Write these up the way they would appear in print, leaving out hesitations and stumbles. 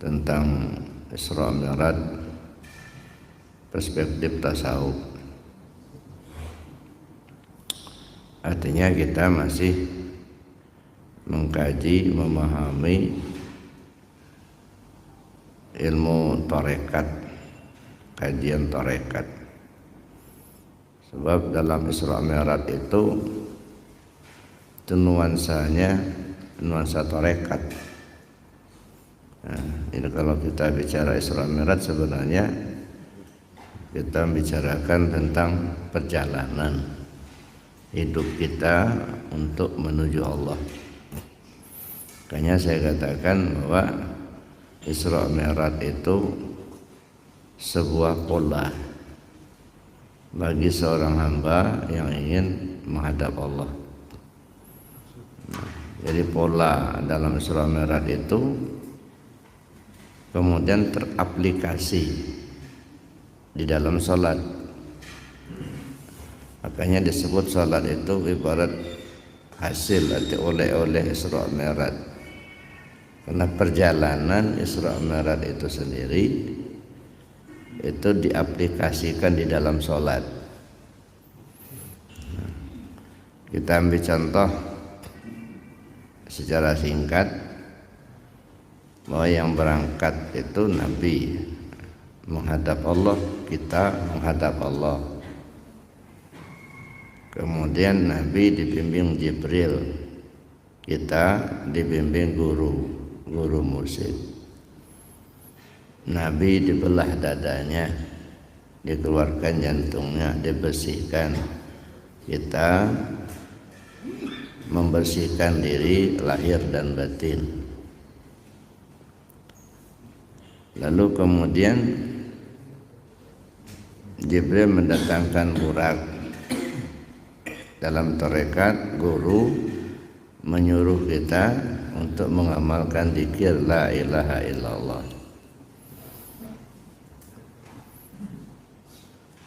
tentang Isra Mi'raj perspektif tasawuf. Artinya kita masih mengkaji, memahami ilmu tarekat, kajian tarekat. Sebab dalam Isra Mi'raj itu nuansanya nuansa tarekat. Nah, ini kalau kita bicara Isra Mi'raj sebenarnya kita bicarakan tentang perjalanan hidup kita untuk menuju Allah. Makanya saya katakan bahwa Isra Mi'raj itu sebuah pola bagi seorang hamba yang ingin menghadap Allah. Jadi pola dalam Isra Mi'raj itu kemudian teraplikasi di dalam sholat. Makanya disebut sholat itu ibarat hasil atau oleh-oleh Isra Mi'raj. Karena perjalanan Isra Mi'raj itu sendiri itu diaplikasikan di dalam sholat. Kita ambil contoh secara singkat bahwa yang berangkat itu Nabi menghadap Allah, kita menghadap Allah. Kemudian Nabi dibimbing Jibril, kita dibimbing guru mursyid. Nabi dibelah dadanya, dikeluarkan jantungnya, dibersihkan. Kita membersihkan diri lahir dan batin. Lalu kemudian Jibril mendatangkan burak. Dalam tarekat, guru menyuruh kita untuk mengamalkan zikir la ilaha illallah.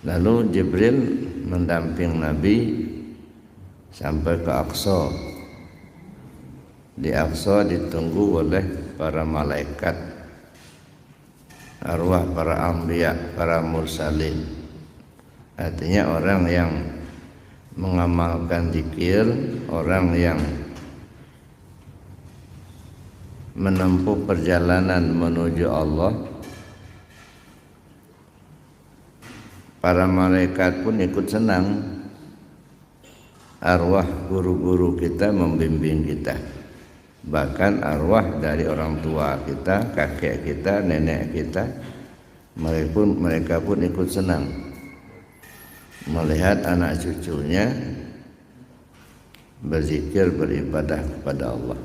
Lalu Jibril mendamping Nabi sampai ke Aqsa. Di Aqsa ditunggu oleh para malaikat, arwah para anbiya, para mursalin. Artinya orang yang mengamalkan zikir, orang yang menempuh perjalanan menuju Allah. Para malaikat pun ikut senang. Arwah guru-guru kita membimbing kita. Bahkan arwah dari orang tua kita, kakek kita, nenek kita, mereka pun ikut senang melihat anak cucunya berzikir, beribadah kepada Allah.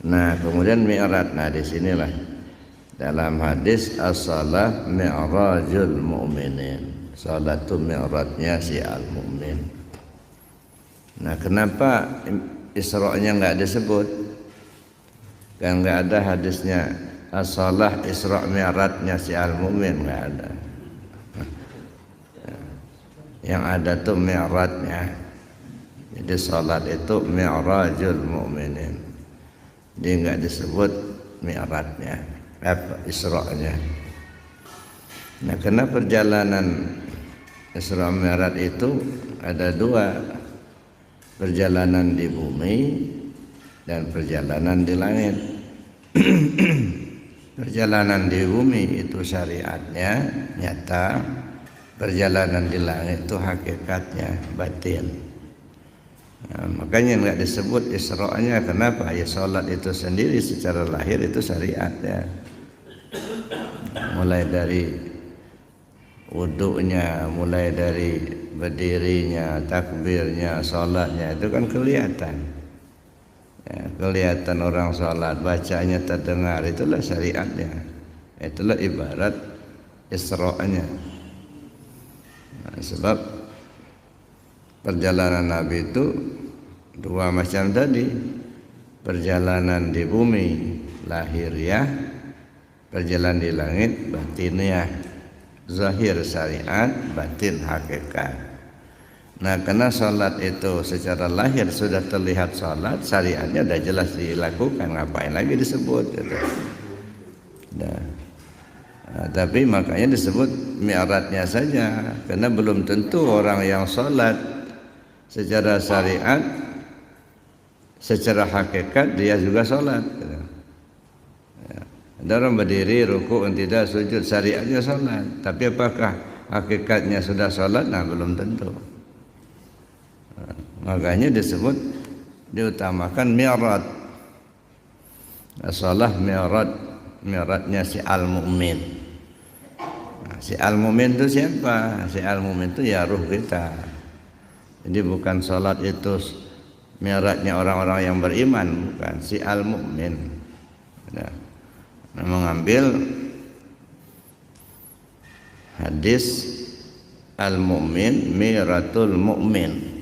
Nah, kemudian Mi'raj. Nah, disinilah dalam hadis as-salah mi'rajul mu'minin. Salat itu mi'rajnya si al-mu'min. Nah, kenapa Isra-nya enggak disebut? Kan enggak ada hadisnya as-salah Isra mi'rajnya si al-mu'min, enggak ada. Yang ada tuh mi'rajnya. Jadi salat itu mi'rajul mu'minin. Dia enggak disebut mi'rajnya, apa Isra-nya. Nah, karena perjalanan Isra Mi'raj itu ada dua, perjalanan di bumi dan perjalanan di langit. Perjalanan di bumi itu syariatnya nyata, perjalanan di langit itu hakikatnya batin. Nah, makanya enggak disebut Isra-nya. Kenapa? Ya salat itu sendiri secara lahir itu syariatnya. Mulai dari wudunya, mulai dari berdirinya, takbirnya, salatnya itu kan kelihatan. Ya, kelihatan orang salat, bacanya terdengar, itulah syariatnya. Itulah ibarat Isra-nya. Nah, sebab perjalanan Nabi itu dua macam tadi. Perjalanan di bumi lahiriah, perjalanan di langit batiniah. Zahir syariat, batin hakikat. Nah, karena sholat itu secara lahir sudah terlihat sholat, syariatnya sudah jelas dilakukan, ngapain lagi disebut gitu. Nah, tapi makanya disebut mi'rajnya saja, karena belum tentu orang yang sholat secara syariat, secara hakikat dia juga sholat gitu. Ya. Ada orang berdiri, ruku, tidak sujud, syariatnya sholat, tapi apakah hakikatnya sudah sholat? Nah, belum tentu. Makanya disebut diutamakan mi'raj. Shalah mi'rajnya si al-mu'min. Nah, si al-mu'min itu siapa? Si al-mu'min itu ya ruh kita. Jadi bukan salat itu mi'rajnya orang-orang yang beriman, bukan, si al-mu'min. Nah, mengambil hadis al-mu'min miratul mu'min.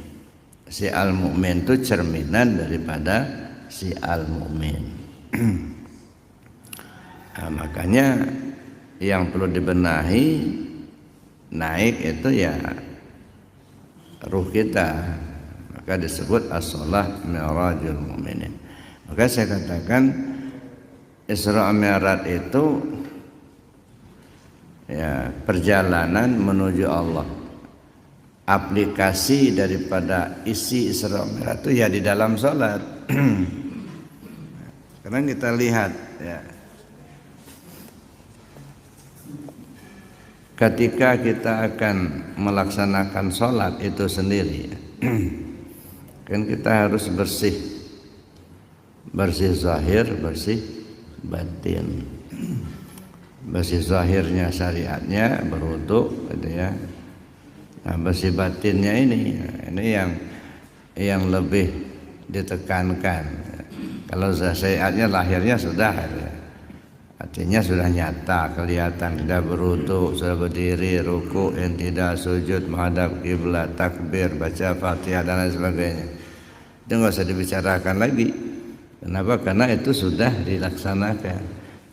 Si al-mu'min itu cerminan daripada si al-mu'min. Nah, makanya yang perlu dibenahi naik itu ya ruh kita. Maka disebut as-shalah mi'rajul mu'minin. Maka saya katakan Isra Mi'raj itu ya perjalanan menuju Allah. Aplikasi daripada isi Isra Mi'raj itu ya di dalam salat. Karena kita lihat ya, ketika kita akan melaksanakan salat itu sendiri, kan kita harus bersih zahir, bersih batin. Bersih zahirnya syariatnya berwudu gitu ya. Nah, bersih batinnya ini yang lebih ditekankan. Kalau syariatnya lahirnya sudah ya. Artinya sudah nyata, kelihatan, sudah berwudu, sudah berdiri, ruku, tidak sujud, menghadap kiblat, takbir, baca Fatihah dan lain sebagainya. Itu enggak usah dibicarakan lagi. Kenapa? Karena itu sudah dilaksanakan.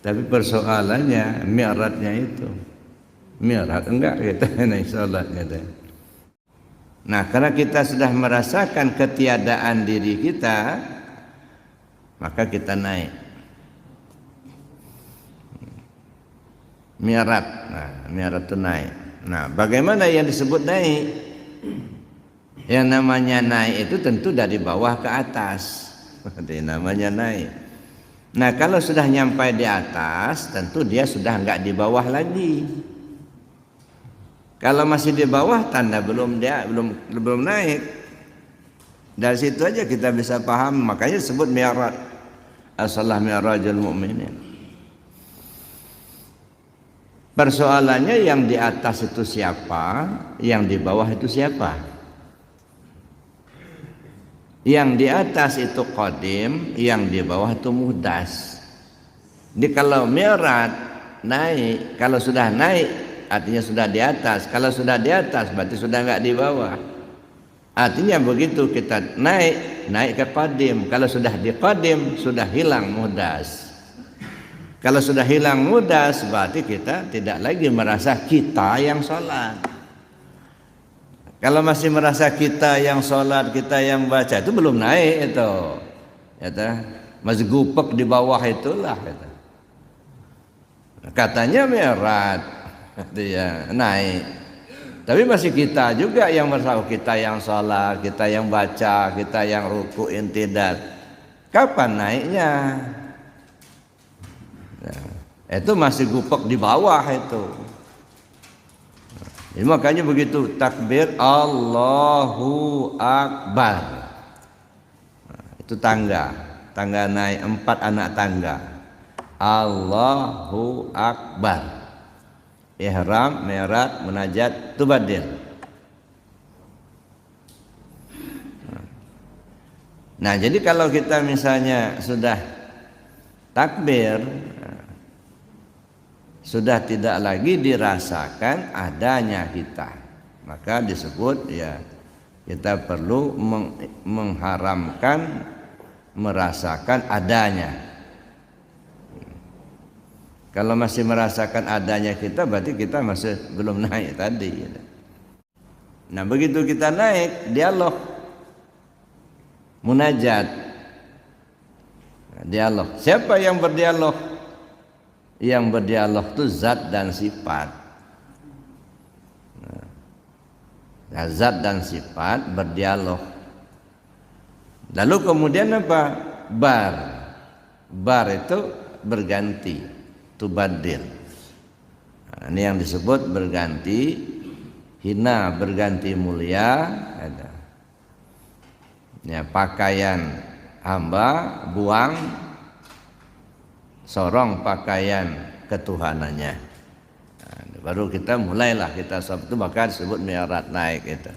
Tapi persoalannya mi'rajnya itu. Mi'raj enggak kita naik salat gitu. Nah, karena kita sudah merasakan ketiadaan diri kita, maka kita naik. Mi'raj. Nah, mi'raj itu naik. Nah, bagaimana yang disebut naik? Yang namanya naik itu tentu dari bawah ke atas. Itu namanya naik. Nah, kalau sudah nyampai di atas, tentu dia sudah enggak di bawah lagi. Kalau masih di bawah, tanda belum naik. Dari situ aja kita bisa paham. Makanya disebut mi'raj. As-shalah mi'rajul mu'minin. Persoalannya yang di atas itu siapa, yang di bawah itu siapa? Yang di atas itu qadim, yang di bawah itu muhdas. Jadi kalau mi'raj naik, kalau sudah naik artinya sudah di atas. Kalau sudah di atas berarti sudah enggak di bawah. Artinya begitu kita naik ke qadim. Kalau sudah di qadim sudah hilang muhdas. Kalau sudah hilang muhdas berarti kita tidak lagi merasa kita yang sholat. Kalau masih merasa kita yang sholat, kita yang baca, itu belum naik itu. Ya, masih gupek di bawah itulah. Katanya mi'raj, ya, naik. Tapi masih kita juga yang merasa kita yang sholat, kita yang baca, kita yang ruku intidal. Kapan naiknya? Nah, itu masih gupek di bawah itu. Jadi makanya begitu takbir Allahu Akbar. Nah, itu tangga naik 4 anak tangga. Allahu Akbar. Ihram, mi'raj, munajat, tubadil. Nah, jadi kalau kita misalnya sudah takbir, sudah tidak lagi dirasakan adanya kita, maka disebut ya kita perlu mengharamkan merasakan adanya. Kalau masih merasakan adanya kita berarti kita masih belum naik tadi. Nah begitu kita naik, dialog, munajat, dialog. Siapa yang berdialog? Yang berdialog itu zat dan sifat. Nah, zat dan sifat berdialog. Lalu kemudian apa? Bar. Bar itu berganti, tubadir. Nah, ini yang disebut berganti, hina berganti mulia. Ada. Ya, pakaian hamba buang, sorong pakaian ketuhanannya. Nah, baru kita mulailah kita sebab itu maka disebut mi'raj naik itu.